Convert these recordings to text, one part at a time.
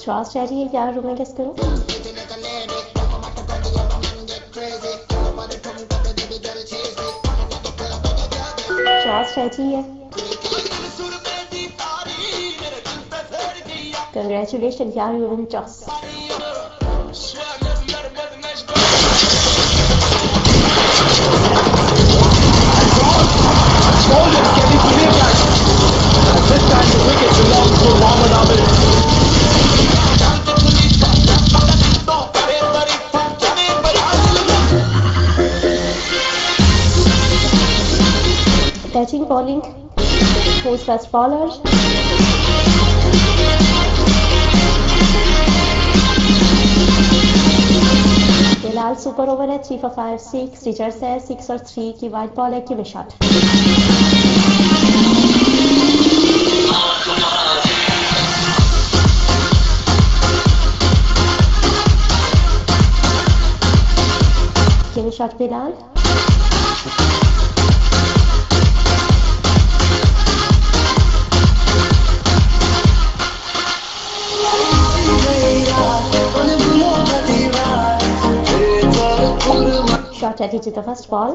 श्वास रह रही है क्या रूम में गेस करो। श्वास रह रही है। कंग्रेचुलेशन यार you win toss. This time the wicket belongs to Mohammad Abid. Catching bowling. Who's first bowler? फिलहाल सुपर ओवर है 3 for 5 6 रिजर्व्स है 6 और 3 की वाइड बॉल है गिव शॉट। गिव शॉट फिलहाल। Shot ready to the first ball.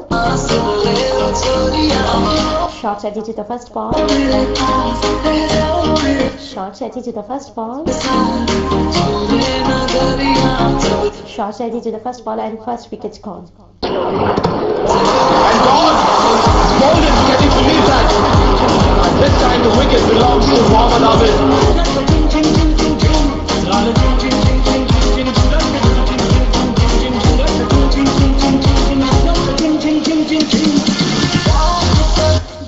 Shot ready to the first ball. Shot ready to the first ball. Shot ready to the first ball and first wicket gone. And gone! Bowlers getting to lead that. And this time the wicket belongs to Mohammad Abid.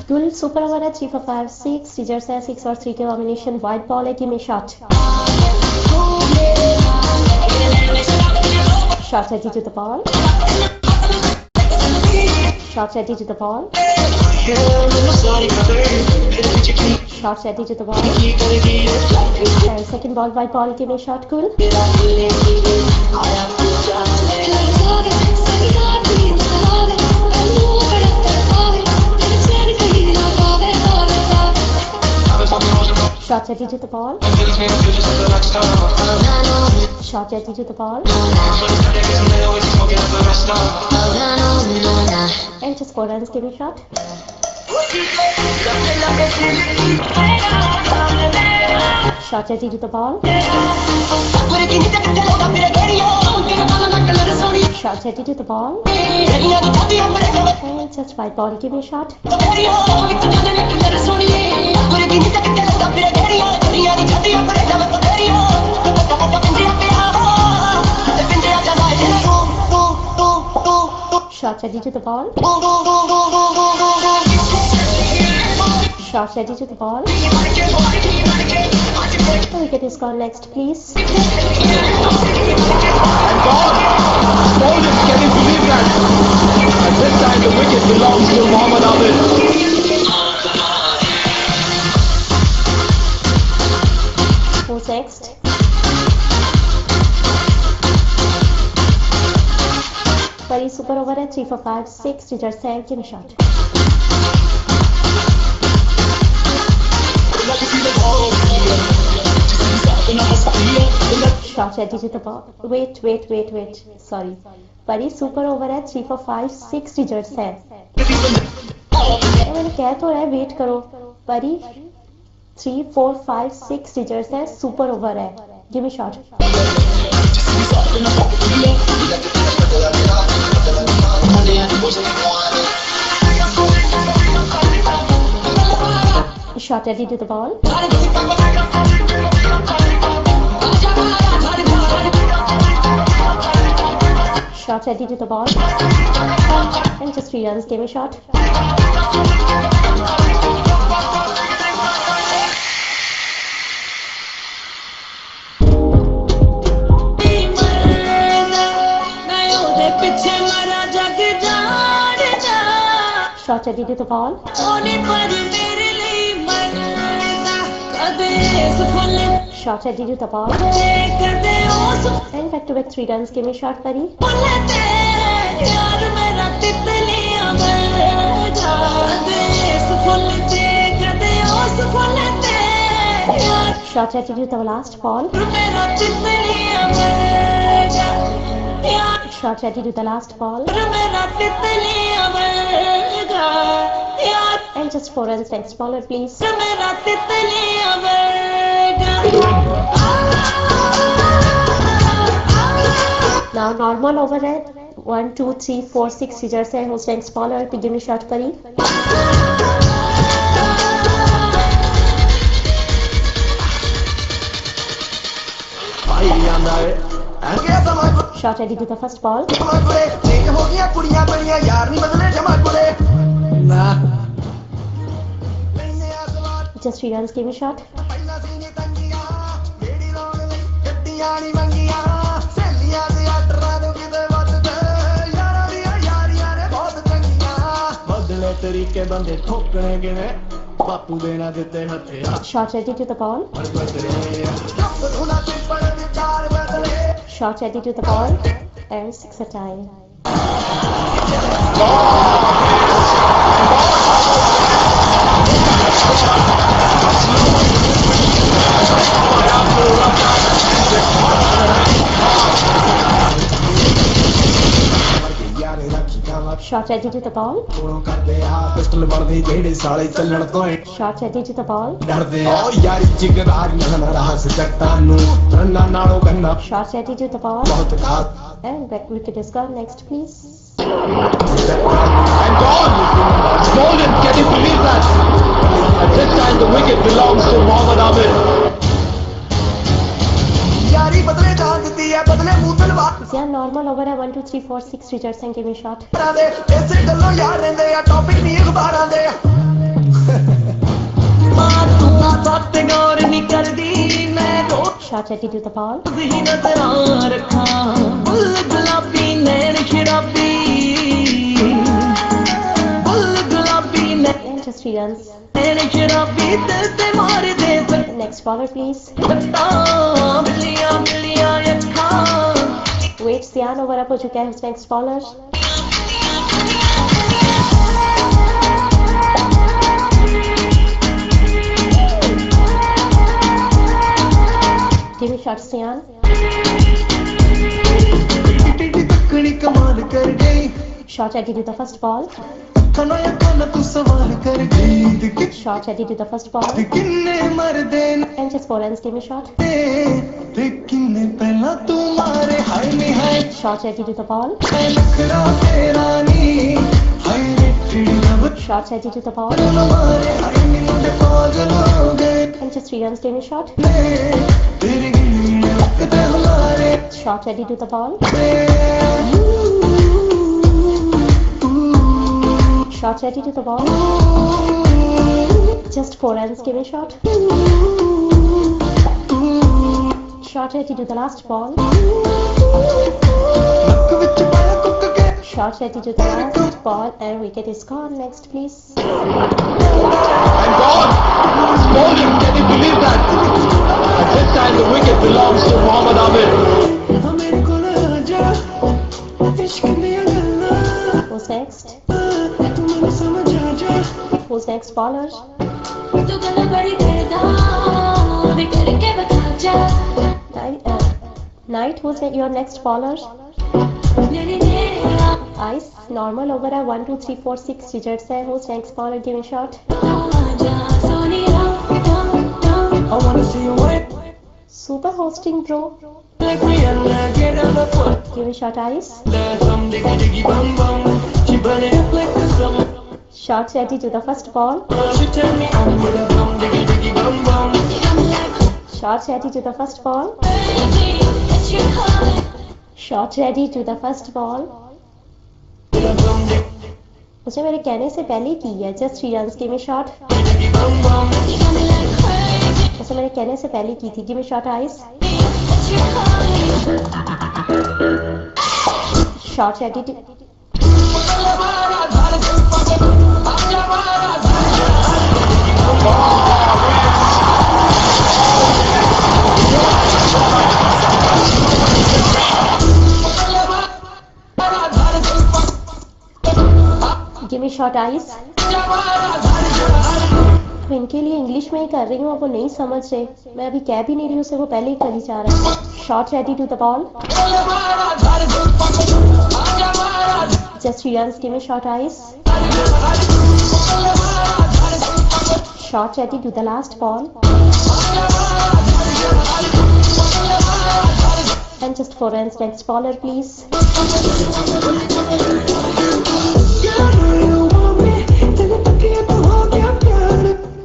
गुल super over है 3 for 5 6 reserves है 6 और 3 के combination wide ball है give me shot. Shot ready to the ball. Shot ready to the ball. Shot ready to the ball. And second ball by ball give me shot cool. Shot ready to the ball. Shot ready to the ball. And just score runs give me shot. Shot ready to the ball. Shot ready to the ball. And just wide ball give me shot. Shot ready to the ball. Shot ready to the ball. The wicket is gone next, please. And gone! Bowlers getting to lead that. And this time the wicket belongs to Mohammad Abid. Who's next? Pari super over है 3 for 5 6 reserves है give me shot. Shot ready to the ball. Wait. Sorry. Pari super over है 3 for 5 6 reserves है। मैंने कह तो है wait करो। परी 3 4 5 6 रिजर्व्स है सुपर ओवर है give me shot. Shot ready to the ball. Shot ready to the ball. And just 3 runs give me shot. Shot ready to the ball. Shot ready to the ball. And back to back 3 runs give me shot Pari. Short attitude the last ball. Short attitude the last ball. And just 4 runs next bowler please. Now normal over है 1 2 3 4 6 seizures है host next bowler पे give me shot परी. Shot ready to the first ball. Just 3 runs, give me shot. Shot ready to the ball. Shot ready to the ball. And 6 a time. Shot ready to the ball. Shot ready to the ball. Shot ready to the ball. And back wicket is gone. Next please. And gone! Golden, can you believe that? At this time the wicket belongs to Mohammad Amir. Yeah, normal over है 1 2 3 4 6 readers and give me shot. Shot ready to the ball. And just 3 runs. Next bowler please. Wait, Sian over up हो चुका है next bowler. Give me shot, Sian. Shot ready to the first ball. Shot ready to the first ball. And just 4 runs, give me shot. Shot ready to the ball. Shot ready to the ball. And just 3 runs, give me shot. Shot ready to the ball. Shot ready to the ball. Just 4 runs, give me shot. Shot ready to the last ball. Shot ready to the last ball and wicket is gone. Next please. And gone! Golden, can you believe that? At this time the wicket belongs to Mohammad Amir. Who's next? Who's next bowler? Knight, who's your next bowler? Ice, normal over है 1 2 3 4 6 digits है. Who's next bowler? Give me shot. Super hosting bro. Give me shot, Ice. Shot ready to the first ball. Shot ready to the first ball. Shot ready to the first ball. उसने मेरे कहने से पहले की है. Just 3 runs, give me shot. उसने मेरे कहने से पहले की थी. Give me shot, Ice. Shot ready to. Give me shot, Ice. 20 उनके लिए इंग्लिश में ही कर रही हूँ, अब वो नहीं समझ रहे, मैं अभी कह भी नहीं रही उसे, वो पहले ही करी जा रहा है। Shot ready to the ball, just Shriyans give me short eyes. Shot ready to the last ball. And just for runs, next bowler please.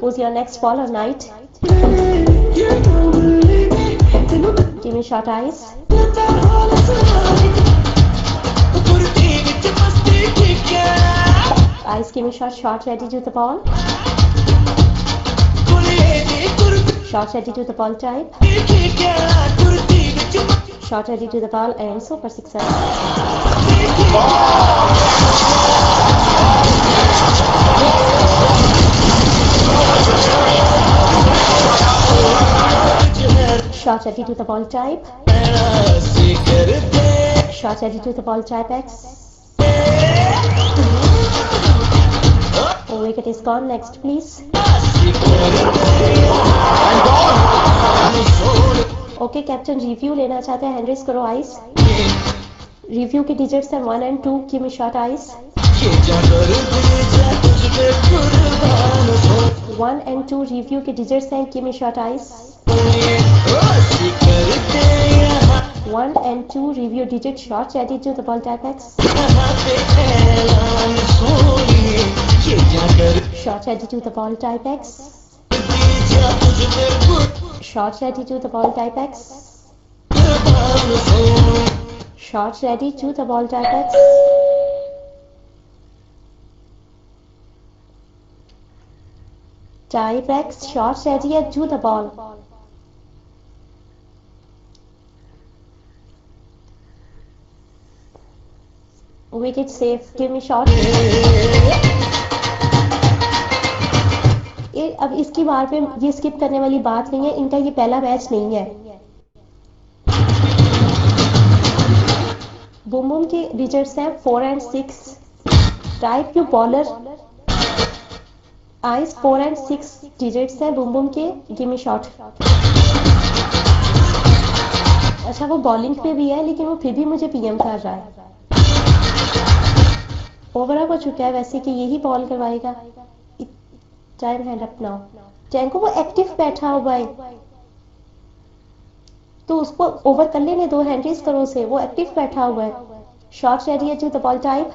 Who's your next bowler, Knight? Give me short eyes. Eyes, give me shot ready to the ball. Shot ready to the ball type. Shot ready to the ball and super sixer. Shot ready to the ball type. Shot ready to the ball type X. Oh, wicket is gone. Next, please. Okay, captain review लेना चाहते हैं, hand raise करो ice. Review के digits हैं 1 and 2, give me shot ice. 1 and 2 review के digits हैं, give me shot ice. 1 and 2 review digit shots ready to the ball type X. Shots ready to the ball type X. Shots ready to the ball type X. Shots ready to the ball type X. Type X, shots ready to the ball. Wicket safe, give me shot. ये अब इसकी बार पे ये skip करने वाली बात नहीं है, इनका ये पहला मैच नहीं है। बुम बुम के डिजिट्स हैं 4 and 6। Type you bowler ice 4 and 6 digits हैं बुम बुम के, गिव मी शॉट। अच्छा वो बॉलिंग पे भी है लेकिन वो फिर भी मुझे पीएम कर रहा है। ओवर अप हो चुका है वैसे कि यही बॉल करवाएगा। Time hand up now. टैंको वो एक्टिव बैठा हुआ है तो उसको ओवर कर लेने दो, हैंड रेज करो उसे, वो एक्टिव बैठा हुआ है। शॉट रेडी है to the ball type.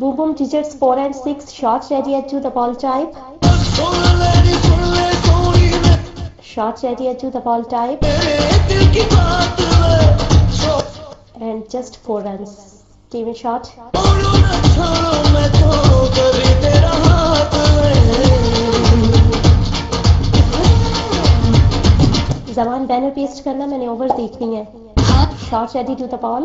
Boom boom digits 4 and 6, shot ready है to the ball type. Shot ready है to the ball type and just 4 runs. Give me shot. जवान बैनर पेस्ट करना, मैंने over देखनी है। Shot ready to the ball.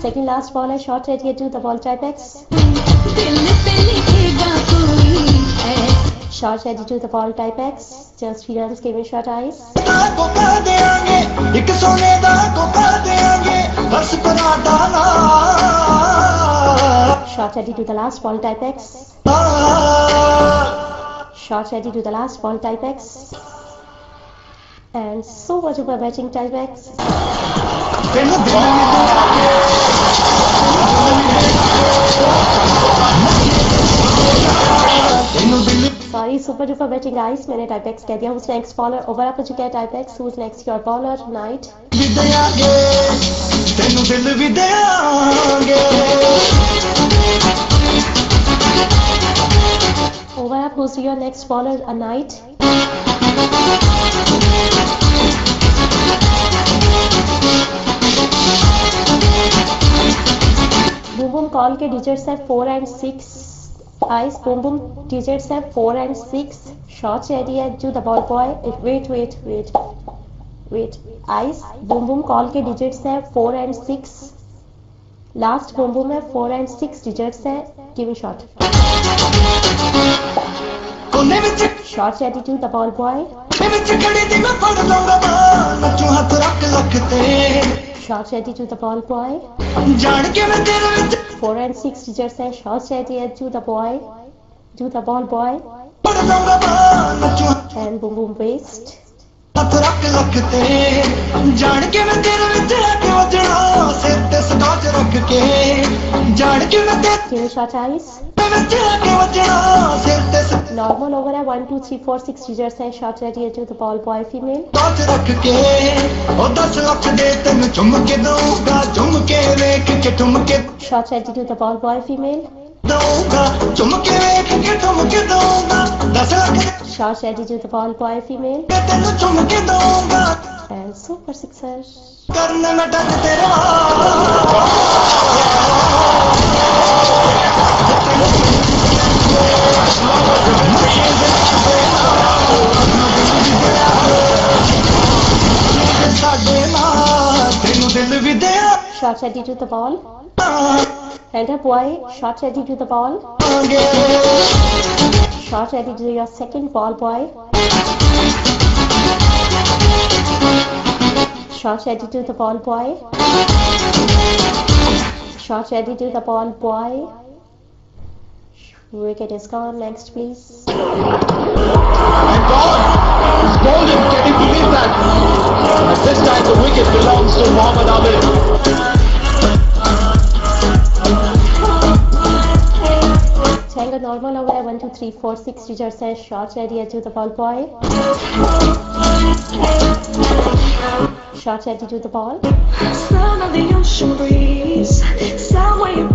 Second last ball है, shot ready to the ball type X. Shot ready to the ball type X. Just Shriyans give me shot eyes. Shot ready to the last ball type X. Shot ready to the last ball type X. And super duper batting type X. Sorry super duper batting guys, मैंने type X कह दिया। Who's next bowler over up हो चुका है type X. Who's next your bowler night. Over up who's your next bowler a night. Boom boom call के digits है 4 and 6। Eyes, boom boom digits have 4 and 6. Shots ready at to the ball boy. Wait. Eyes, boom boom call के digits have 4 and 6. Last boom boom है 4 and 6 digits है. Give me shot. Shots ready to the ball boy. Shots ready to the ball boy. 4 and 6 digits हैं. Shots ready to the boy. To the ball boy. And boom boom waist. Give me shot eyes. Normal over है. 1 2 3 4 6 digits हैं. Shots ready to the ball boy female. Shots ready to the ball boy female. Shots ready to the ball boy female. And super sixer. Shots ready to the ball. And a boy. Shots ready to the ball. Shots ready to your second ball boy. Shots ready to the ball boy. Shots ready to the ball boy. Wicket is gone. Next, please. And gone! It's golden, can you believe that? And this time the wicket belongs to Mohammad Abid. Tango normal over 1 2 3 4 6 digits हैं. Shots ready to the ball boy. Shots ready to the ball. Sound of the ocean breeze. Sound where you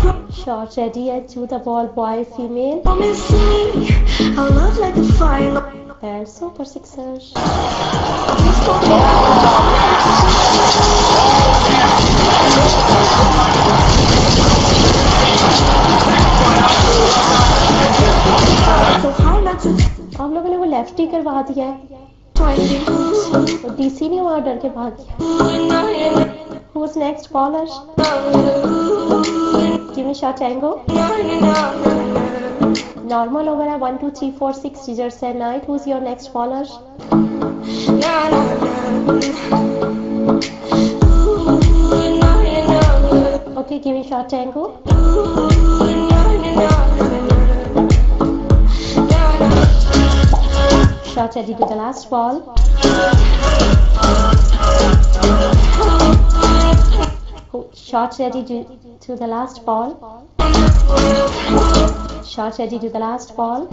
Shots ready to the ball boy female. promise me. I love like the fire. And super sixer. So hard not to आप लोगों ने वो lefty करवा दिया है. try to तो DC ने वहाँ डर के भाग गया. Who's next bowler? Give me shot tango. Normal over है 1 2 3 4 6 digits है. Knight. Who's your next bowler? Okay, give me shot tango. Shot ready to the last ball. Shot ready to the last ball. Shot ready to the last ball.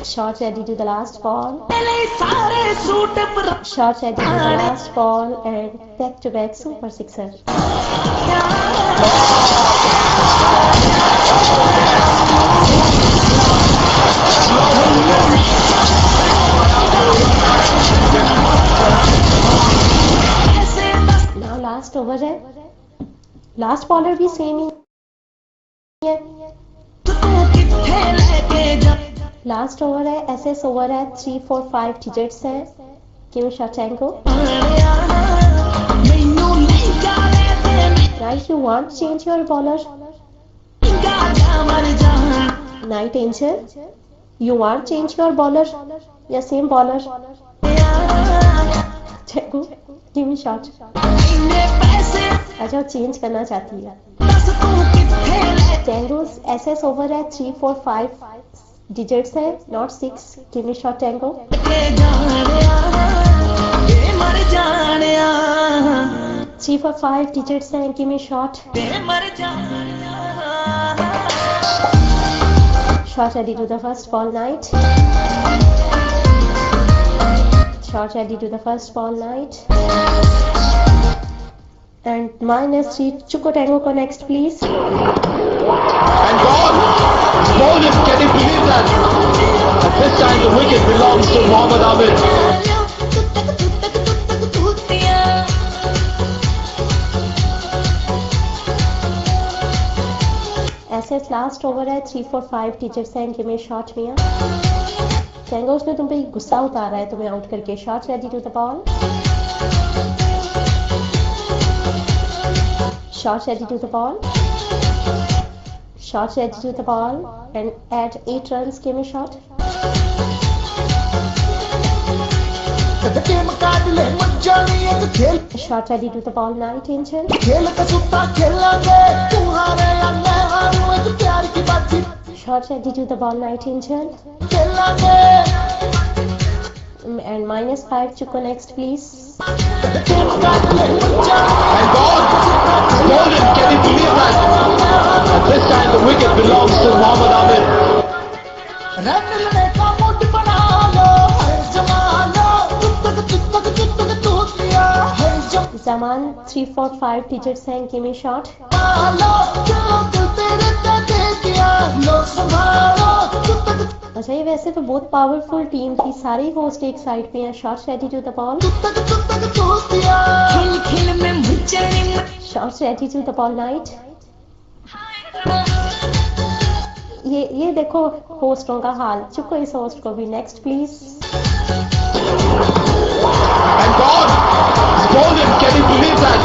Shot ready to the last ball. Shot ready to the last ball and back to back super sixer. Now last over है. Last bowler भी same ही है. Last over है. SS over है. 3 4 5 digits है. Give me shot tango. Right, you want to change your bowler? Night Angel. You want to change your bowler? या same bowler? Tango, give me shot. अच्छा change करना चाहती है. Tango's SS over है. 3 4 5 digits है. Not 6. Give me shot Tango. 3 4 5 digits है. Give me shot. Shot ready to the first ball Knight. Shot ready to the first ball Knight. And -3 Chuko Tango को next please. And gone! It's golden, can you believe that? And this time the wicket belongs to Mohammad Abid. SS last over है. 3 4 5 digits हैं. Give me shot मियाँ. Tango उसने तुम पे गुस्सा उतारा है तुम्हें आउट करके. Shot ready to the ball. Shot ready to the ball. Shot ready to the ball and at 8 runs. Give me shot. The game काट ले मज्जानी एक खेल Shot ready to the ball 9 tension. खेल का सुत्ता खेलांगे तू हारे या मैं हारूं एक प्यार की बात Shot ready to the ball 9 tension. खेलांगे And -5 Chuko next please. खेल काट ले मज्जानी And gone! Golden, can you believe that? At this time the wicket belongs to Mohammad Amir. Run लेने का मूड बना लो हर जमा लो तुक तू किया हर Zaman 3 4 5 digits हैं. Give me shot. जमा लो क्यों दिल तेरे पे दे दिया लो संभालो तुक अच्छा ये वैसे तो बहुत पावरफुल टीम थी. सारे होस्ट एक साइड पे हैं. Shots ready to the ball. तू किया खिल खिल में मुझे Shots ready to the ball 9. ये देखो होस्टों का हाल. चुको इस होस्ट को भी. Next please. And gone! Golden, can you believe that?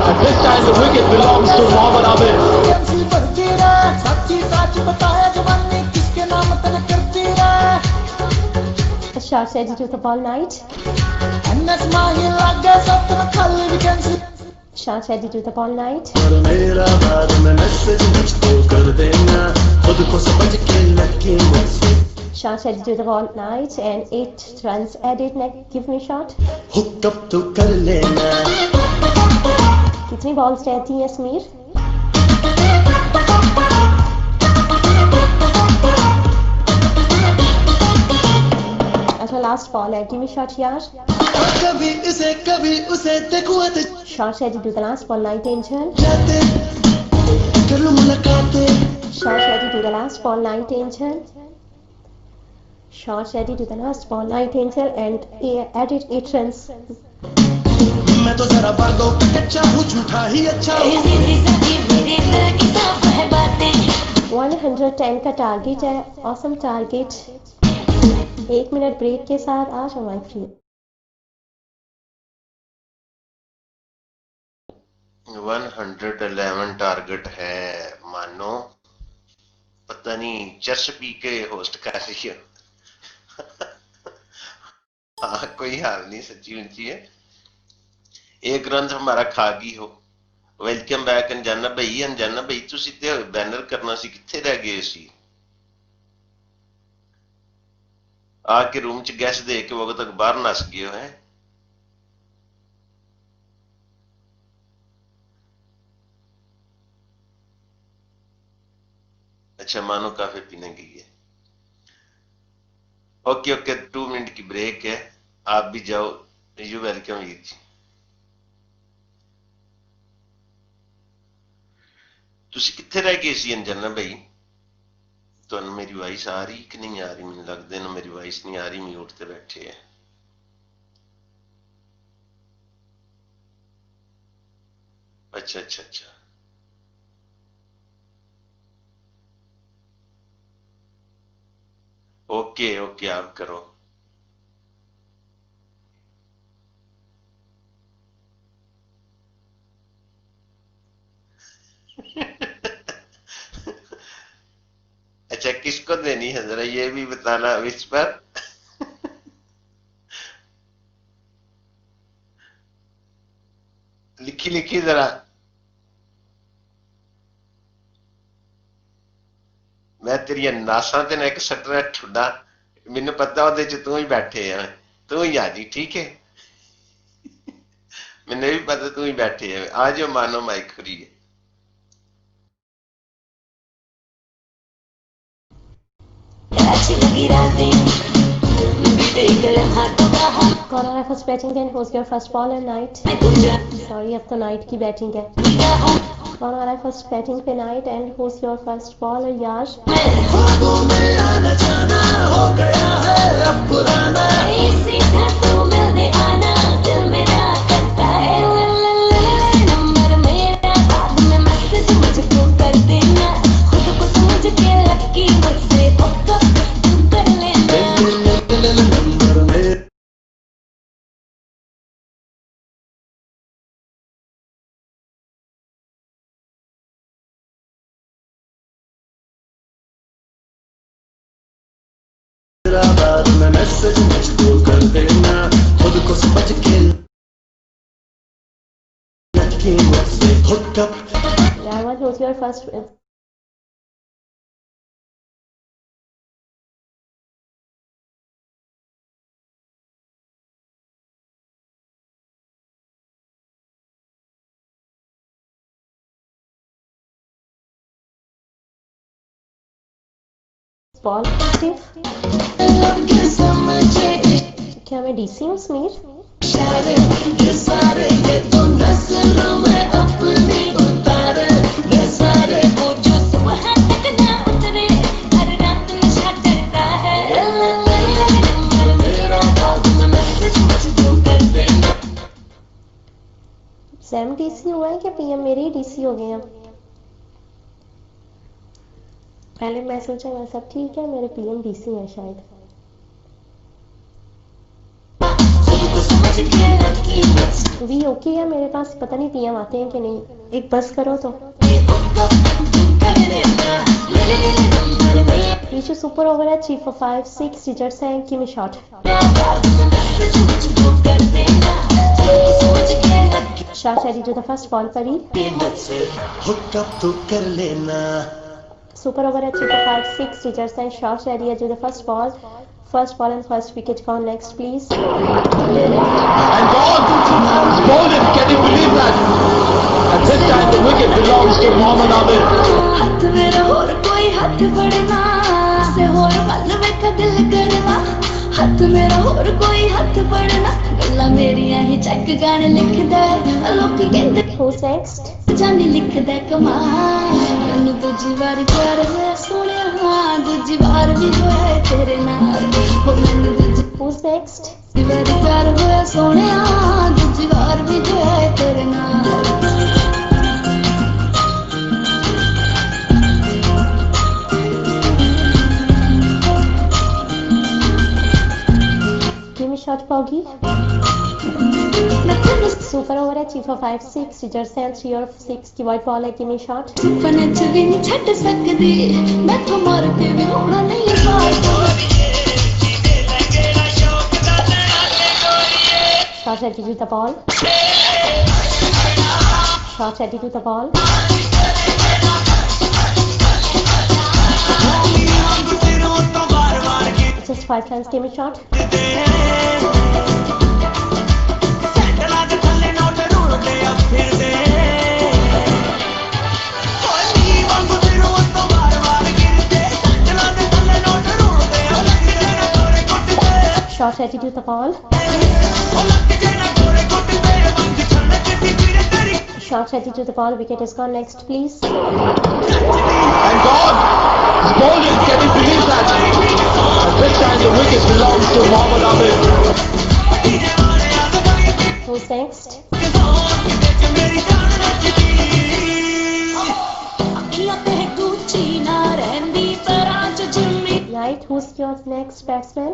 At this time the wicket belongs to Mohammad Amir. MC बढ़ती रहे सच्ची सच बताया जवानी किसके नाम तक करती रहे Shots ready to the ball 9. NS माही लगे सपना खाली vacancy Shots ready to the ball 9. और मेरा बाद में मैसेज मुझको कर देना खुद को समझ के लगे मुझसे Shots ready to the ball 9 and 8 runs added. Next give me shot. हुक्म तो कर लेना कितनी बॉल्स रहती हैं समीर? अच्छा लास्ट बॉल है. गिव मी शॉट यार. कभी उसे देखो Shots ready to the last ball 9 tension. जाते कर लो मुलाकातें Shots ready to the last ball 9 tension. Shots ready to the last ball 9 tension and added 8 runs. मैं तो जरा भागो कच्चा हूँ झूठा ही अच्छा हूँ 110 का टारगेट है. Awesome target. 1 मिनट ब्रेक के साथ आ जाओ माय फ्रेंड. 111 टारगेट है. मानो पता नहीं चर्च पी के होस्ट कर रही है. हाँ कोई हाल नहीं. सच्ची ऊंची है. 1 रन हमारा खा गई हो. वेलकम बैक अनजाना भाई. अनजाना भाई तुसी ते बैनर करना सी किथे रह गए सी? आके रूम च गैस दे के वक्त तक बाहर नस गए हो हैं. अच्छा मानो काफी पीने गई है. ओके ओके 2 मिनट की ब्रेक है. आप भी जाओ. You welcome Veer ji. तुसी किथे रह गए सी अंजना भाई? तुहानू मेरी वॉइस आ रही कि नहीं आ रही? मैनू लगदा ना मेरी वॉइस नहीं आ रही. म्यूट ते बैठे है. अच्छा अच्छा अच्छा. ओके ओके आप करो. अच्छा किसको देनी है जरा ये भी बताना विस्पर. लिखी लिखी जरा. मैं तेरिया नासा ते ना एक सटना ठुडा. मैनू पता ओदे च तू ही बैठे है. तू ही आ जी ठीक है. मैंने भी पता तू ही बैठे है. आ जाओ मानो माइक फ्री है. कौन आ रहा है फर्स्ट बैटिंग है? Host your first bowler night. Sorry अब तो नाइट की बैटिंग है. कौन आ रहा है फर्स्ट बैटिंग पे? Night. And host your first bowler यार. ख्वाबों में आना जाना हो गया है अब पुराना नंबर में बाद में मैसेज मुझको कर देना खुद को समझ के कीमत से hooked up. Rahman, who's your first ball? Steve? क्या मैं डीसी हूँ समीर? सैम डीसी हुआ है क्या पीएम मेरे ही डीसी हो गए हैं? पहले मैं सोचा मैं सब ठीक है, मेरे पीएम डीसी है शायद। वी ओके है मेरे पास, पता नहीं पीएम आते हैं कि नहीं। एक बस करो तो। पीछे सुपर ओवर है 3 for 5 6 टीचर्स हैं, give me shot. Shot ready to the first ball परी। Hooked up तो कर लेना. सुपर ओवर है 3 for 5 6 टीचर्स हैं, shot ready to the first ball and first wicket gone. Next please. And gone! It's golden, can you believe that? And this time the wicket belongs to Mohammad Amir. हाथ मेरा और कोई हाथ बढ़ना से और मल में का दिल करना हाथ मेरा और कोई हाथ बढ़ना गल्ला मेरियां ही चेक गाने लिखदा लोग कहंदे Who's next? जानी लिखदा कमाल मैनू दूजी बार प्यार होया सोनिया हां दूजी बार भी होया तेरे नाल हो मैनू दूजी Who's next? बार प्यार होया सोनिया दूजी बार भी होया तेरे नाल Give me shot Poggy. Super over है 3 for 5 6 टीचर्स हैं, 3 और 6 की वाइट बॉल है, गिव मी शॉट। सुपने च भी नहीं छड़ सकदी मैं तो मार के भी होना नहीं पार Shot ready to the ball. Shot ready to the ball. Just 5 runs, give me shot. Shot ready to the ball. Shot ready to the ball. Wicket is gone. Next, please. And gone! It's golden, can you believe that? And this time the wicket belongs to Mohammad Amir. Who's next? Right. Who's your next batsman?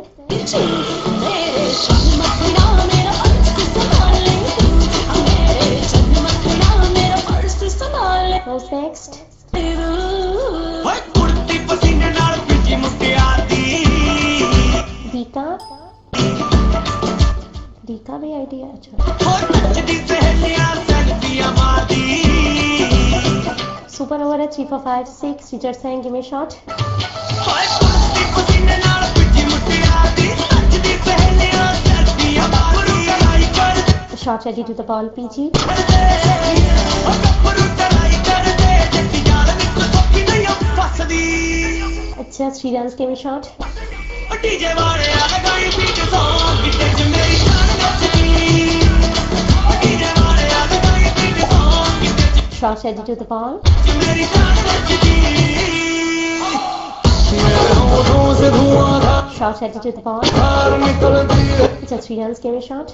Who's next? Dika. Dika भी idea अच्छा। Super over है 3 for 5 6 teachers हैं, give me shot. Shot ready to the ball, PG. अच्छा 3 runs, give me shot. Shot ready to the ball. Shot ready to the ball. It's a 3 runs, give me shot.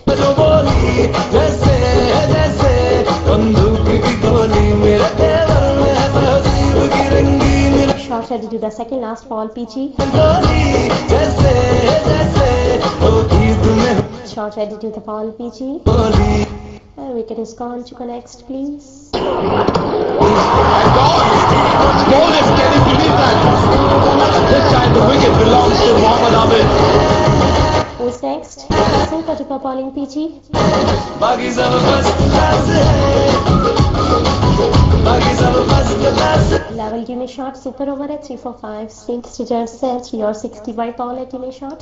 Shot ready to the second last ball, PG. Shot ready to the ball, PG. Wicket is gone. To go next, please. And gone! It's golden, can you believe that? And this time the wicket belongs to Mohammad Amir. Who's next? Super duper bowling PG. बाकी सब first class है, बाकी सब first class है। Level give me shot. Super over at 3 for 5. 6 digits and 3 or 60 by ball at give me shot.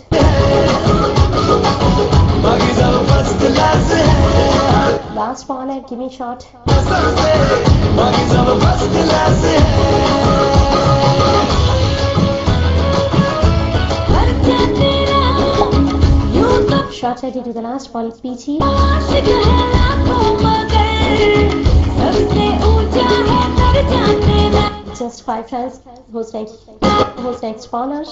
बाकी सब first class है, Last ball at give me shot. बाकी सब फर्स्ट क्लास है। खर्चा तेरा यूं तो Shot ready to the last ball PG. आशिक है लाखों मगर सबसे ऊंचा है दर्जा तेरा। Just 5 runs. Who's next? Who's next bowler?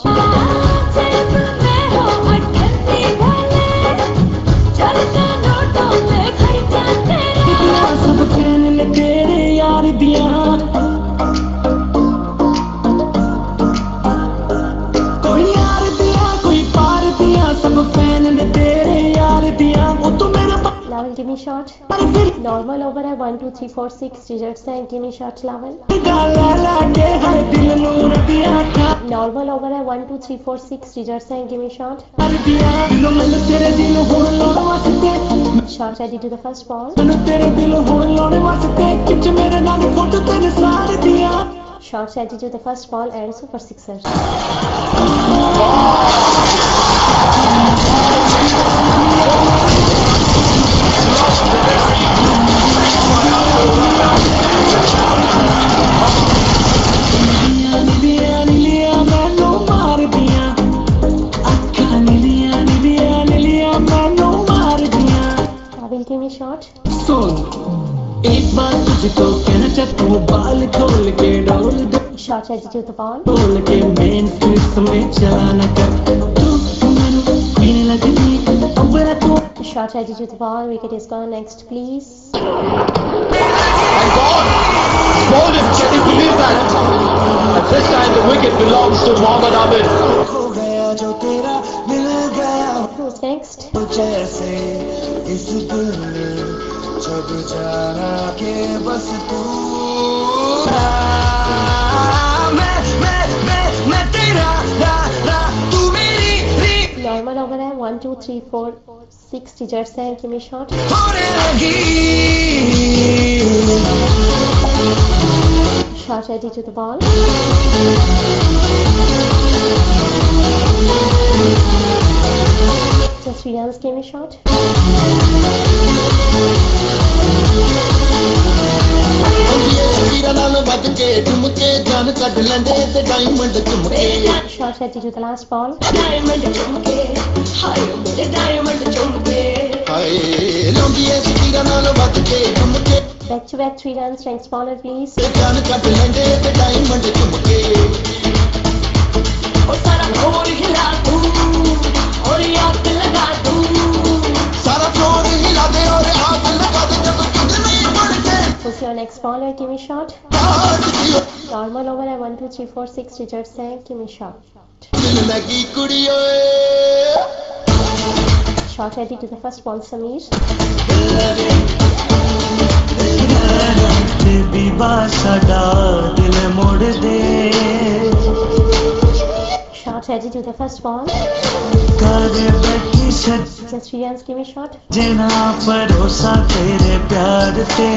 सिर्फ मैं हो अटकती भले चलता नोटों पे खर्चा तेरा। सब कहने ने तेरे यार दिया, कोई यार दिया कोई पार दिया, सब फैन ने तेरे यार दिया। वो तो मेरा Level give me shot. पर फिर Normal over at 1 2 3 4 6 digits and give me shot level. गाला लाके हर दिल नूर दिया था, Normal over at 1 2 3 4 6 digits and give me shot. कर दिया दिलों में तेरे दिल होड़ लोड़ वास्ते, Shot ready to the first ball. मैंने तेरे दिल होड़ लोड़ वास्ते, किच मेरे नाम फोटो तेरे साथ दिया। Shot ready to the first ball and super sixer. Neelia Neelia मैनू मार दिया, अखा नीलिया नीलिया नीलिया मैनू मार दिया। Level give me shot. सुन एक बात तुझको कहना चाहता हूँ, बाल खोल के डोल दे, Shot ready to the ball. खोल के मेन स्विच में चलाना कर, तू मैनू पीने लगनी अब तू। Shot ready to the ball. Wicket is gone. Next, please. And gone. Bowled him. Can you believe that? At this time, the wicket belongs to Mohammad Abid. खो गया जो तेरा मिल गया Who's next? जैसे इस दिल में जब जाना के बस तू। मैं तेरा रा रा तू मेरी री Normal over at 1 2 3 4 6 digits and give me shot. होने लगी। Shot ready to the ball. Just 3 runs. Give me shot. ਵੀਰਾਂ ਨਾਲ ਵੱਜ ਕੇ ਝੁਮਕੇ ਜਾਨ ਕੱਢ ਲੈਂਦੇ ਤੇ ਡਾਇਮੰਡ ਝੁਮਕੇ। Shot ready to the last ball. Diamond चमके हाय मेरे डायमंड चमके। ਹਾਏ ਲੰਬੀਏ ਵੀਰਾਂ ਨਾਲ ਵੱਜ ਕੇ ਝੁਮਕੇ Back to back 3 runs. Next bowler, please. ਤੇ ਜਾਨ ਕੱਢ ਲੈਂਦੇ ਤੇ ਡਾਇਮੰਡ ਝੁਮਕੇ। और सारा और हिला दूं और आग लगा दूं। सारा फ्लोर हिला दे और आग लगा दे जब तुझ नहीं पड़ के। Who's your next bowler? Give me shot. Normal over at 1 2 3 4 6 digits and give me shot. दिल लगी कुड़ी ओए, Shot ready to the first ball, Sameer. Baby बासाडा दिल मोड़ दे, Shot ready to the first ball. कर बैठी सज Just 3 runs. Give me shot. जना भरोसा तेरे प्यार ते।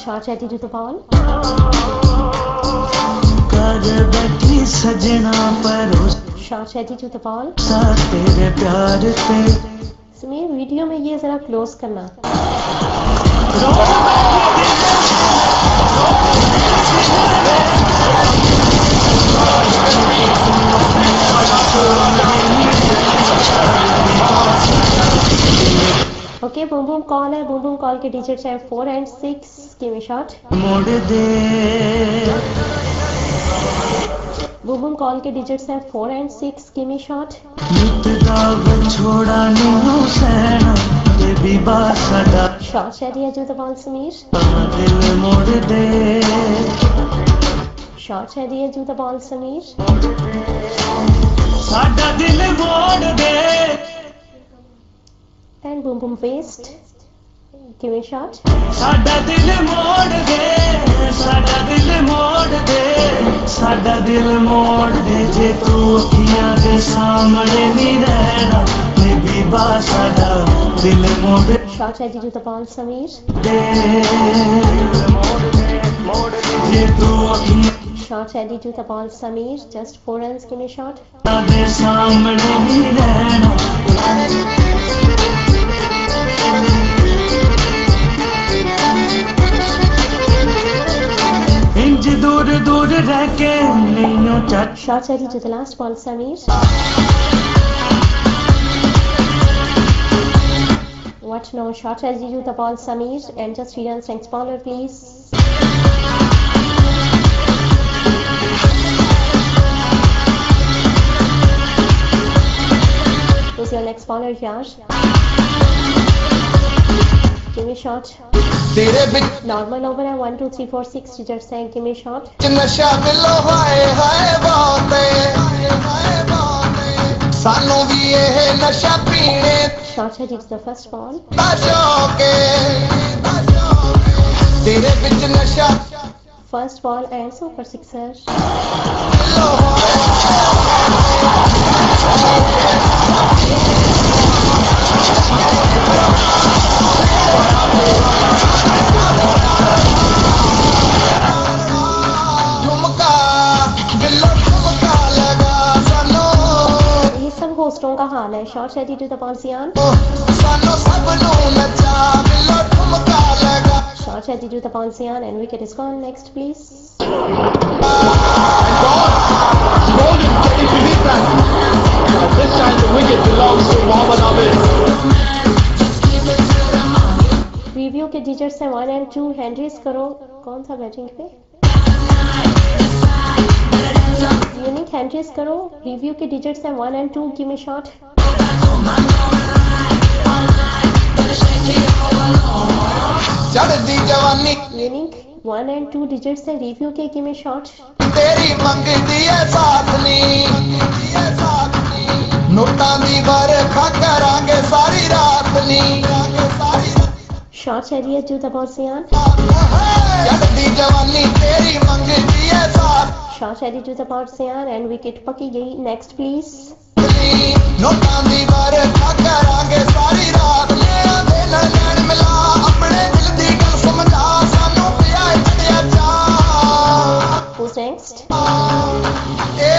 Shot ready to the ball. कर बैठी सजना भरोसा Shot ready to the ball. तेरे प्यार ते। समीर वीडियो में ये जरा क्लोज करना. Okay, boom boom call है. Boom boom call के digits हैं 4 and 6. Give me shot. मोड़ दे Boom boom call के digits हैं 4 and 6. Give me shot. नित दाग छोड़ा नहीं सैना baby बासाडा Shot ready to the ball, Sameer. दिल मोड़ दे। Shot ready to the ball, Sameer. साडा दिल मोड़ दे। And boom boom waste. Give me a shot. ਸਾਡਾ ਦਿਲ ਮੋੜ ਦੇ ਸਾਡਾ ਦਿਲ ਮੋੜ ਦੇ ਸਾਡਾ ਦਿਲ ਮੋੜ ਦੇ ਜੇ ਤੂੰ ਅੱਖੀਆਂ ਦੇ ਸਾਹਮਣੇ ਨਹੀਂ ਰਹਿਣਾ ਮੈਂ ਬੀਬਾ ਸਾਡਾ ਦਿਲ ਮੋੜ ਦੇ Shot ready to the ball, Sameer. ਜੇ ਤੂੰ ਅੱਖੀਆਂ Shot ready to the ball, Sameer. Just 4 runs. Give me a shot. ਦੇ ਸਾਹਮਣੇ ਨਹੀਂ ਰਹਿਣਾ इंज दूर दूर रह के नहीं चट Shot ready to the last ball, Sameer. What now? Shot ready to the ball, Sameer. And just 3 runs. Next bowler, please. Who's your next bowler, Yash? Give me a shot. तेरे बिच Normal over है 1 2 3 4 6 digits हैं. Give me a shot. नशा मिलो हाय हाय बातें सानू भी ये नशा पीने Shot ready to the first ball. दा शौक है तेरे बिच नशा First ball and super sixer. मिलो झुमका दिलो झुमका लगा सानू ये सब होस्टों का हाल है. Shot ready to the ball, Zian. सानू सब नू नचा दिलो झुमका लगा Shot ready to the ball, Zian. And wicket is gone. Next, please. Golden, can you believe that? At this time the wicket belongs to Mohammad Abid. Review के digits हैं 1 and 2. Henrys करो. कौन था बैटिंग पे? Unique Henrys करो. Review के digits हैं 1 and 2. Give me a shot. चढ़दी जवानी Unique 1 and 2 digits हैं. Review के give me a shot. तेरी मंगदी है साथ नी नोटां दी बरखा करांगे सारी रात नी Shot ready to the ball, Zian. चढ़दी जवानी तेरी मंगदी है साथ Shot ready to the ball, Zian. And wicket पकी गई. Next, please. नी नोटां दी बरखा करांगे सारी रात लेना देना नैन मिला अपने दिल दी गल समझा सानू पिया चढ़िया चा Who's next? ए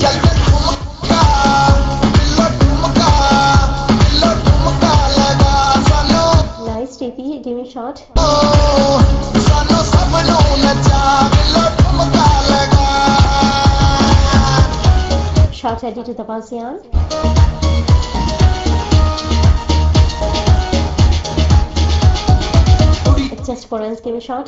चल ठुमका दिलो ठुमका लगा सानू Nice, TP. Give me a shot. सानू सब नू नचा दिलो ठुमका लगा Shot ready to the ball, Zian. It's just 4 runs. Give me a shot.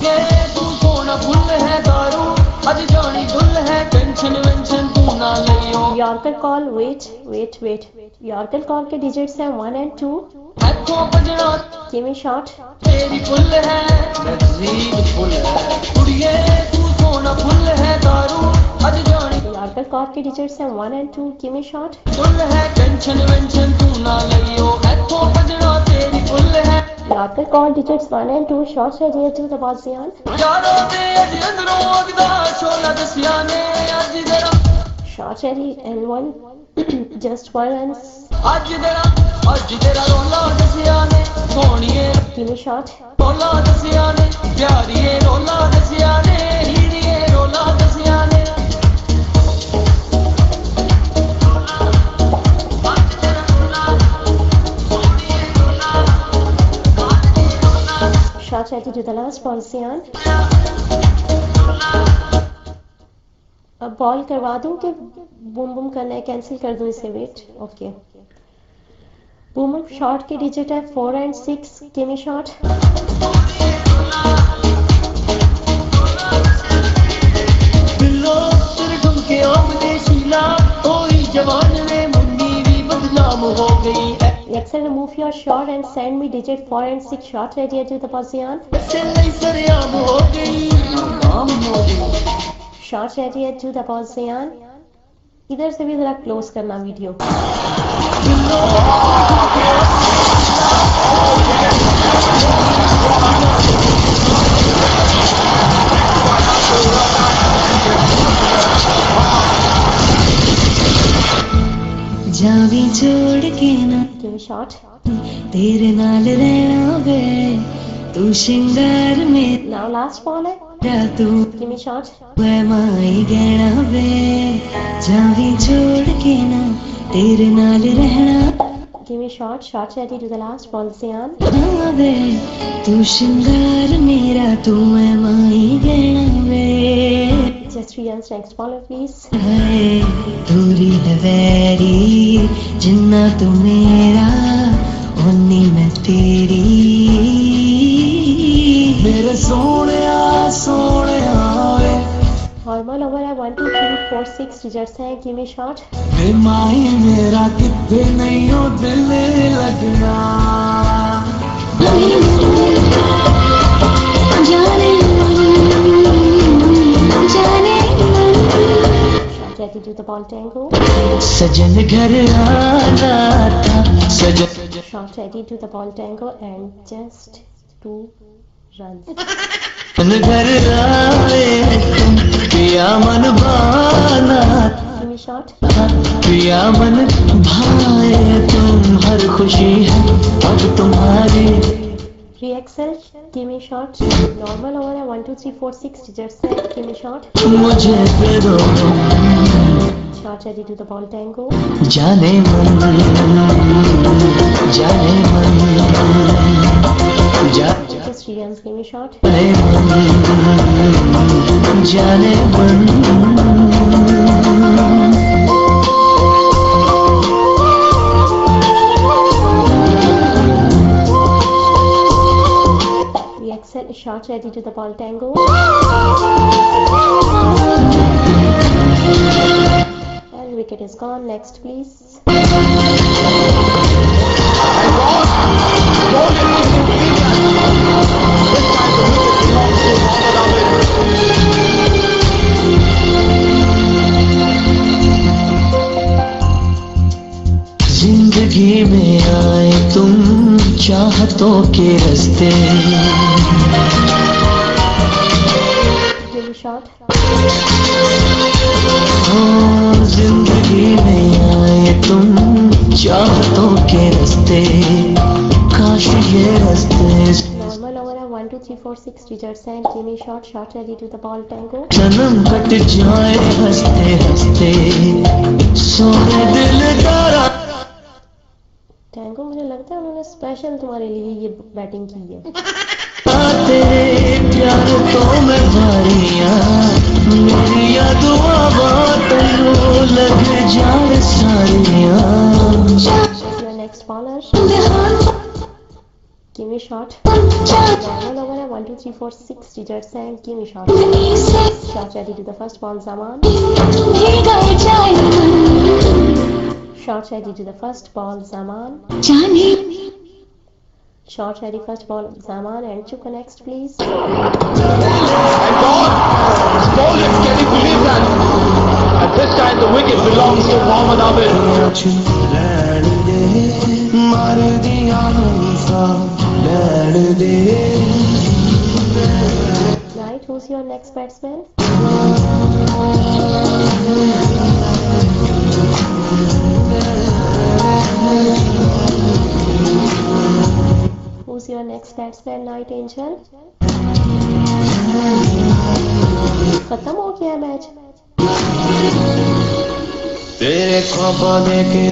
तू सोना फुल है दारू अज जानी धुल है टेंशन वेंशन तू ना लियो Yorker call. Wait. Yorker call के digits हैं 1 and 2. ऐथों बजना Give me a shot. तेरी फुल है नजीब फुल है कुड़िए तू सोना फुल है दारू अज जानी Yorker call के digits हैं 1 and 2. Give me a shot. धुल है टेंशन वेंशन तू ना लियो ऐथों बजना तेरी फुल है Yorker call digits 1 and 2. Shots ready to the ball, Zian. यारों दे अज अंदरों अगदा शोला दसिया ने अज जरा Shot ready and 1. Just 1 runs. अज तेरा रोला दसिया ने सोनिए Give me a shot. रोला दसिया ने प्यारिए रोला दसिया ने हीरिए रोला दसिया ने Shot ready to the last ball, Zian. अब बॉल करवा दूं कि बूम बूम करना है? कैंसिल कर दूं इसे? Wait. Okay. Boom boom shot के डिजिट है 4 and 6. Give me shot. बिल्लो तेरे ठुमके आमने शीला ओई जवान ने मुन्नी भी बदनाम हो गई है Excel, remove your shot and send me digit 4 and 6. Shot ready to the ball, Zian. से नहीं सरेआम हो गई काम हो गई Shot ready to the ball, Zian. इधर से भी जरा क्लोज करना वीडियो. बिल्लो shot. तेरे नाल रहना वे तू शिंगार में Now last ball है. तू Give me shot. वह माई गहना वे जावी छोड़ के ना तेरे नाल रहना Give me shot. Shot ready to the last ball, Sian. वे तू शिंगार मेरा तू वह माई गहना वे Just 3 runs. Next baller, please. दूरी है वैरी जिन्ना तू मेरा ओनी मैं तेरी मेरे सोने वे Normal over है 1 2 3 4 6 digits है. Give me shot. वे माही मेरा कितने नहीं हो दिल लगना जाने जाने Shot ready to the ball, Tango. सजन घर आना था सजन Shot ready to the ball, Tango, and just 2 runs. घर आए तुम पिया मन भाना Give me shot. पिया मन भाए तुम हर खुशी है अब तुम्हारी Re-excel. Give me shot. Normal over है 1 2 3 4 6 digits है. Give me shot. मुझे पे दो Shot ready to the ball, Tango. जाने मन जाने Just 3 runs. Give me shot. जाने मन Re-excel. Shot ready to the ball, Tango. And wicket is gone. Next, please. And God, don't let me believe that. This time the wicket belongs to Mohammad Amir. जिंदगी में आए तुम चाहतों के रास्ते Give me shot. जिंदगी में आए तुम चाहतों के रास्ते काश ये रास्ते Normal over है 1 2 3 4 6 digits है. Give me shot. Shot ready to the ball, Tango. जन्म कट जाए हंसते हंसते सोने दिल दारा Tango, मुझे लगता है उन्होंने स्पेशल तुम्हारे लिए ये बैटिंग की है. तेरे प्यार तो मैं भारियां मेरी दुआ बातों लग जाए सारियां Your next bowler. Give me shot. Normal over है 1 2 3 4 6 digits है. Give me shot. Shot ready to the first ball, Zaman. Shot ready to the first ball, Zaman. Shot ready first ball, Zaman, and Chuka next, please. And God, bowlers, can you believe that? At this time the wicket belongs to Mohammad Amir. लैण दे मार दिया सा लैण दे Right, who's your next batsman? Who's your next batsman, Night Angel? खत्म हो गया match. तेरे ख्वाबों देखे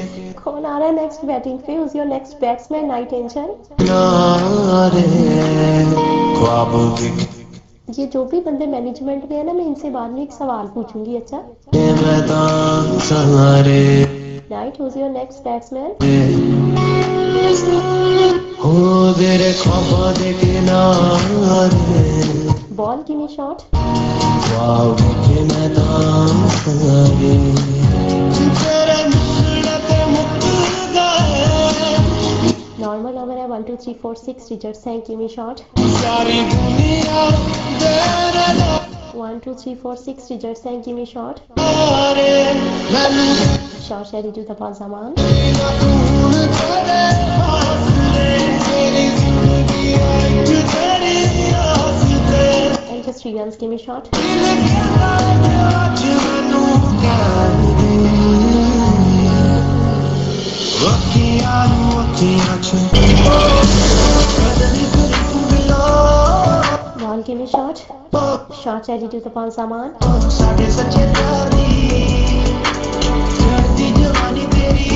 कौन आ रहा है नेक्स्ट बैटिंग पे? Who's your next batsman, Night Angel? नारे ख्वाब ये जो भी बंदे मैनेजमेंट में है ना, मैं इनसे बाद में एक सवाल पूछूंगी. अच्छा के मैदान सहारे Night, who's your next batsman? हो तेरे ख्वाबों देखे नारे Ball, give me shot. ख्वाब के मैदान सहारे तेरे मुखड़े मुख गए Normal over है 1 2 3 4 6 digits है. Give me shot. सारी दुनिया तेरे 1 2 3 4 6 digits है. Give me shot. नारे मैनू Shot ready to the ball, Zaman. खून तेरे फासले तेरी जिंदगी एक तेरी आस्ते And just 3 runs. Give me shot. दिल के राज मैनू जान दे अखियां अखियां Ball, give me shot. Shot ready to the ball, Saman. साडे सच्चे प्यारी चढ़ती जवानी तेरी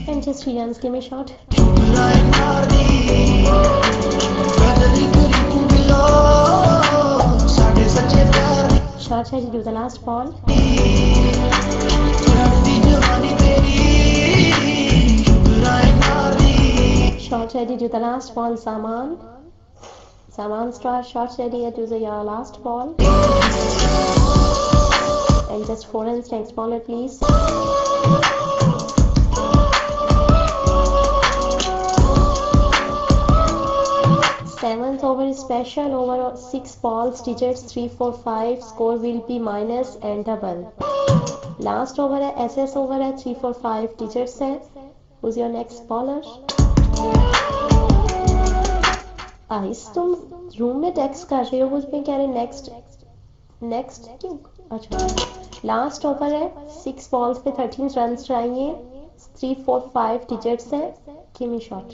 And just 3 runs, give me shot. लाए मार दी बदली करी तू मिलो साडे सच्चे प्यारी Shot ready to the last ball. चढ़ती जवानी तेरी लाए मार दी Shot ready to the last ball, Saman. Saman star shot ready to the last ball. And just 4 runs, next baller please. 7th over special over 6 balls, digits 3, 4, 5. Score will be minus and double. Last over है SS over है 3, 4, 5 digits है. Who's your next baller? Ice तुम room में text कर रहे हो, उसमें कह रहे नेक्स्ट क्यों? अच्छा, लास्ट ओवर है 6 बॉल्स पे 13 रन चाहिए, 3, 4, 5 डिजिट्स है. Give me shot.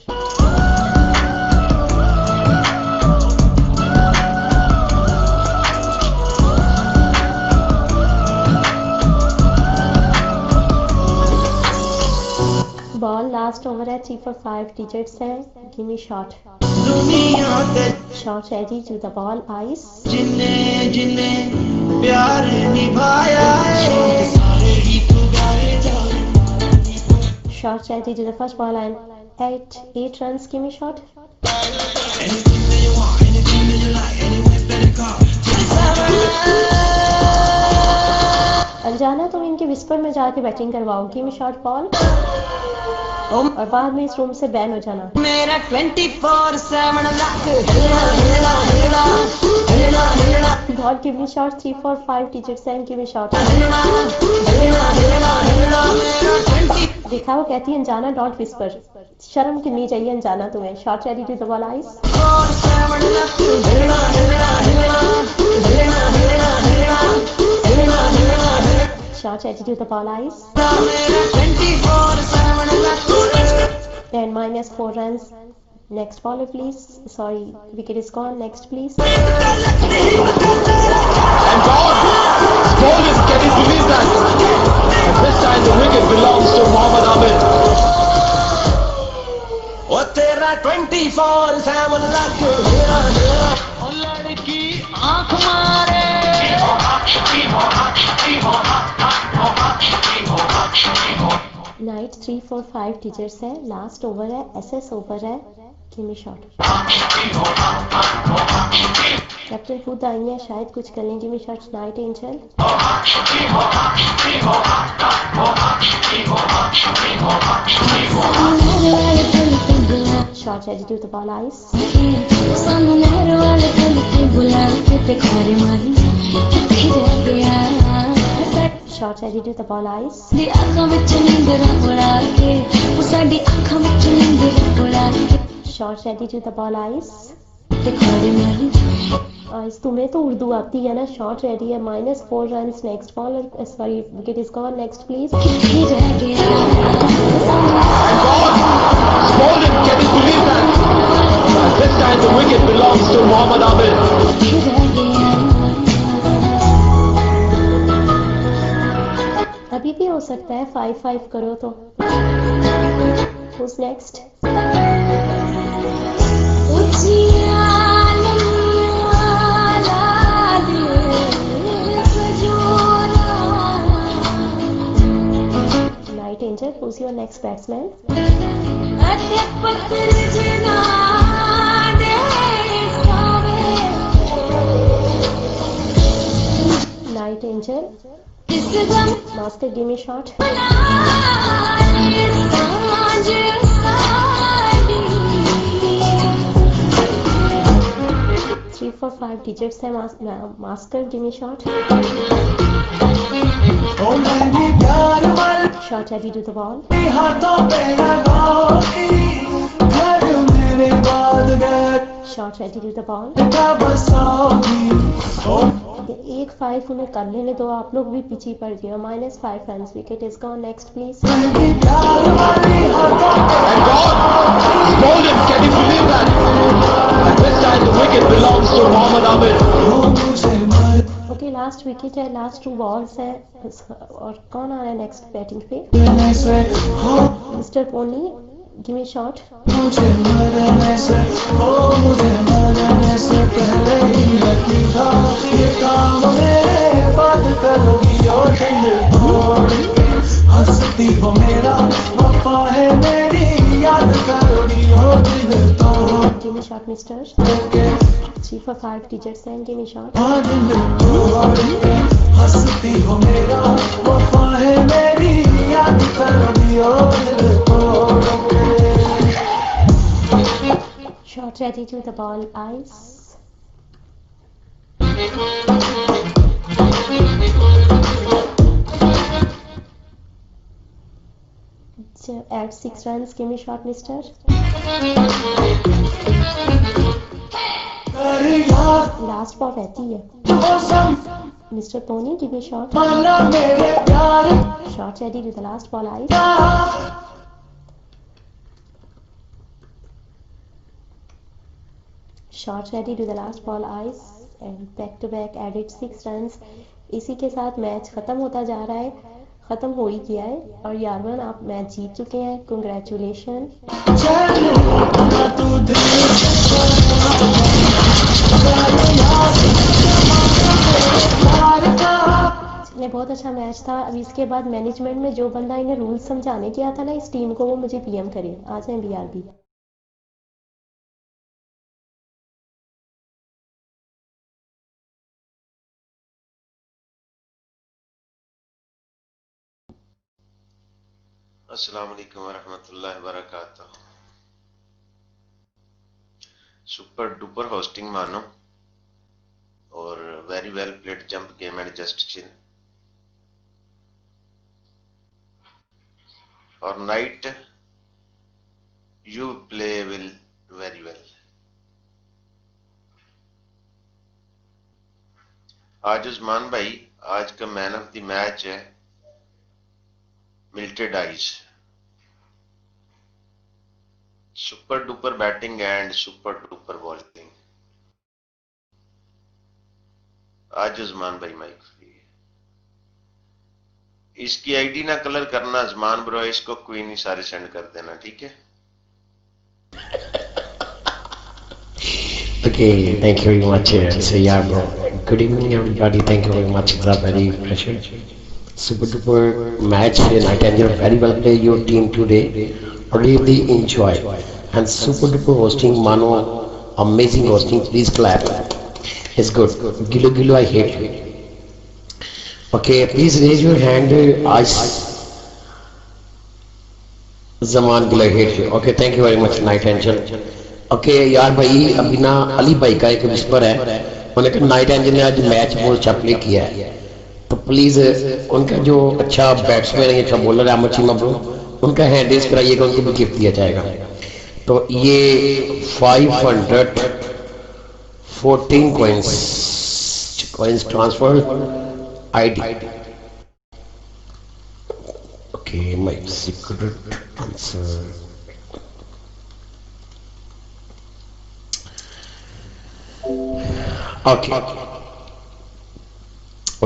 Ball last over है 3, 4, 5 डिजिट्स है. Give me shot. Shot ready to the ball, ice. जिन्ने जिन्ने प्यार निभाया है सारे ही तू गाए जा. Shot ready to the first ball and 8 runs. Give me shot. Anything that you want, anything that you like, anywhere better call. अनजाना तुम इनके विस्पर में जाके बैटिंग करवाओ. Give me shot ball. और बाद में इस रूम से बैन हो जाना. मेरा 24/7 luck ball. Give me shot. 3, 4, 5 digits and give me shot. देखा, वो कहती है अनजाना डॉट विस्पर. शर्म कितनी चाहिए अनजाना तुम्हें. Shot ready to the ball, ice. Shot ready to the ball, ice. And minus 4 runs. Next baller please. Sorry, wicket is gone. Next please. And gone! Stolen! Can you believe that? And this time the wicket belongs to Mohammad Amir. ओ तेरा 24/7 luck मेरा मेरा ओ लड़की आंख मारे. Night 3, 4, 5 digits है. Last over है. SS over है. Give me shot. Captain खुद आई है, शायद कुछ कर लें. Give me shot. Night Angel. Shot ready to the ball, ice. Shot ready to the ball, ice. Shot ready to the ball, ice. Ice, तुम्हें तो उर्दू आती है ना. शॉट रेडी है. minus 4 runs. Next bowler. Sorry, wicket is gone. Next please. And gone! Stolen! Can you believe that? And this time the wicket belongs to Mohammad Amir. अभी भी हो सकता है. 5-5 करो तो. Who's next? Night Angel. Who's your next batsman? Night Angel. Master, give me shot. 3, 4, 5 digits है. Master, give me shot. ओ मैंने प्यार वाले Shot ready to the ball. हाथों पे लगाओगी घर मेरे बाद गए Shot ready to the ball. क्या बसाओगी. ओ एक 5 उन्हें कर लेने दो, आप लोग भी पीछे पड़ गए हो। -5 run, wicket is gone. Next please. And God is golden. Can you believe that? And this time the wicket belongs to Mohammad Amir. Okay, last wicket है, लास्ट 2 बॉल्स है। और कौन आ रहा है नेक्स्ट बैटिंग पे? Mister Pony, give me shot. हंसती हो मेरा वफा है मेरी, याद करोगी हो दिल तो। Give me shot mister. 3 for 5 digits and give me shot। हंसती हो मेरा वफा है मेरी, याद करोगी हो दिल तोड़ोगे। Shot ready to the ball, eyes। Add 6 runs, give me shot mister। Last ball रहती है। Mister Pony, give me shot. Shot ready to the last ball, ice. Shot ready to the last ball, ice and back to back added 6 runs. इसी के साथ match खत्म होता जा रहा है, खत्म हो ही गया है। और यारवन, आप मैच जीत चुके हैं, कंग्रेचुलेशन। ये बहुत अच्छा मैच था। अब इसके बाद मैनेजमेंट में जो बंदा इन्हें रूल समझाने किया था ना इस टीम को, वो मुझे पीएम करे। आ जाए BRB। अस्सलाम वालेकुम वरहमतुल्लाहि वबरकातुहू। सुपर डुपर होस्टिंग मानो और very well played jump game and just chill. और night you play will very well. आज उस्मान भाई, आज का मैन ऑफ द मैच है melted eyes. Super duper batting and super duper bowling. आज उस्मान भाई माइक फ्री है। इसकी आईडी ना कलर करना उस्मान ब्रो, इसको कोई नहीं, सारे सेंड कर देना, ठीक है? Okay, thank you very much. So yeah, bro. Good evening, everybody. Thank you very much. It's a very pressure. Super duper match night, and you very well play your team today. Really enjoy. And super duper hosting, Mano. Amazing hosting. Please clap. It's good. Gilo Gilo, I hate you. Okay, please raise your hand. Zaman Gilo, I hate you. Okay, thank you very much, Night Angel. Okay यार भाई, अभी ना अली भाई का एक whisper है, उन्होंने कहा नाइट एंजल ने आज मैच बहुत अच्छा प्ले किया है, तो प्लीज उनका जो अच्छा बैट्समैन है, अच्छा बॉलर है अमर चीमा ब्रो, उनका हैंड रेज कराइएगा, उनको भी गिफ्ट दिया जाएगा। तो ये 514 coins transfer ID. Okay, my secret answer. Okay,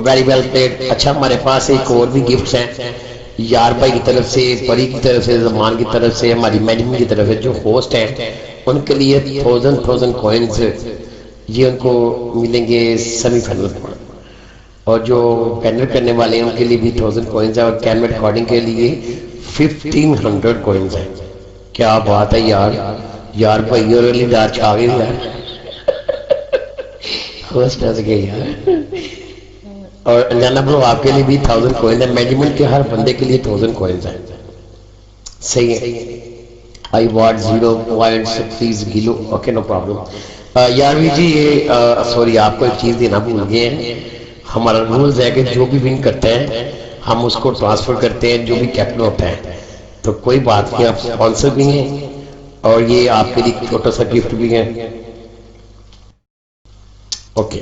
very well played. अच्छा, हमारे पास एक और भी गिफ्ट्स हैं यार भाई की तरफ से, परी की तरफ से, जमान की तरफ से, हमारी मैनेजमेंट की तरफ से। जो होस्ट हैं उनके लिए 1000 कॉइन्स ये उनको मिलेंगे सेमीफाइनल में, और जो कैनर करने वाले हैं उनके लिए भी 1000 कॉइन्स है, और कैनर रिकॉर्डिंग के लिए 1500 कॉइन्स है। क्या बात है यार, यार भाई और दार छा गए यार, होस्ट हंस गए यार। और अंजाना ब्रो, आपके लिए भी 1000 कॉइन्स है, मैनेजमेंट के हर बंदे के लिए 1000 कॉइन्स है। सही है। आई वाट 0.6 किलो। Okay, no problem. यारवी जी, ये सॉरी, आपको एक चीज देना भूल गए हैं। हमारा रूल्स है कि जो भी विन करते हैं हम उसको ट्रांसफर करते हैं, जो भी कैप्टन होता है। तो कोई बात नहीं, आप स्पॉन्सर भी हैं और ये आपके लिए छोटा सा गिफ्ट भी है। Okay.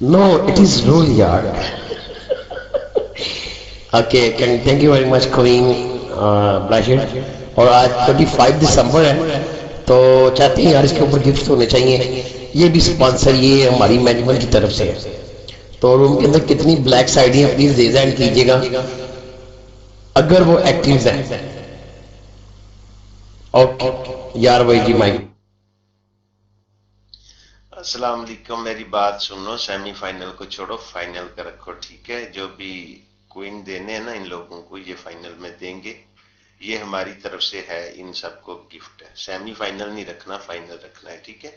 No it is rule यार. Okay, thank you very much queen blusher. और आज 25 दिसंबर है, तो चाहते हैं यार इसके ऊपर गिफ्ट होने चाहिए. ये भी स्पॉन्सर ये हमारी मैनेजमेंट की तरफ से है. तो रूम के अंदर कितनी ब्लैक साइडें प्लीज डिजाइन कीजिएगा अगर वो एक्टिव है. ओके यार भाई जी माइक. अस्सलाम वालेकुम. मेरी बात सुनो, सेमीफाइनल को छोड़ो, फाइनल का रखो, ठीक है? जो भी क्वीन देने हैं ना इन लोगों को, ये फाइनल में देंगे. ये हमारी तरफ से है, इन सबको गिफ्ट है. सेमीफाइनल नहीं रखना, फाइनल रखना है, ठीक है?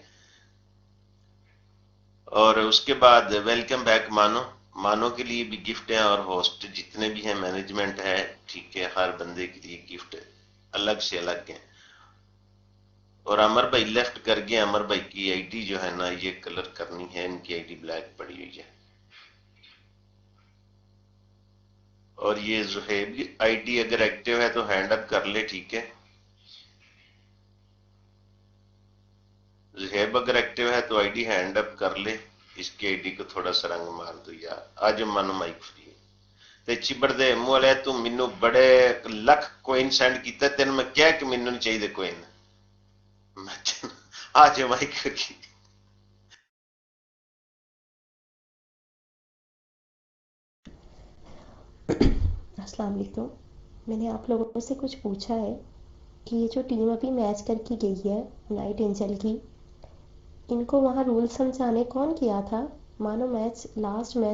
और उसके बाद वेलकम बैक मानो. मानो के लिए भी गिफ्ट है और होस्ट जितने भी हैं, मैनेजमेंट है, ठीक है? हर बंदे के लिए गिफ्ट अलग से अलग है. और अमर भाई लेफ्ट कर गए. अमर भाई की आईडी जो है ना, ये कलर करनी है. इनकी आईडी ब्लैक पड़ी हुई है. और ये जुहेब की आईडी अगर एक्टिव है तो हैंड अप कर ले, ठीक है? जुहेब अगर एक्टिव है तो आईडी हैंड अप कर ले. इसकी आईडी को थोड़ा सा रंग मार दो यार. आज मन माइक फ्री ते चिबड़ दे मुंह वाले, तू मैनू बड़े लख कोइन सेंड किया, तेन मैं क्या कि मैनू नहीं चाहिए कोइन. आज माइक की अस्सलाम वालेकुम. मैंने आप लोगों से कुछ पूछा है कि ये जो टीम अभी मैच करके गई है नाइट एंजल की, इनको वहाँ रूल समझाने कौन किया था? मानो मैच लास्ट मैच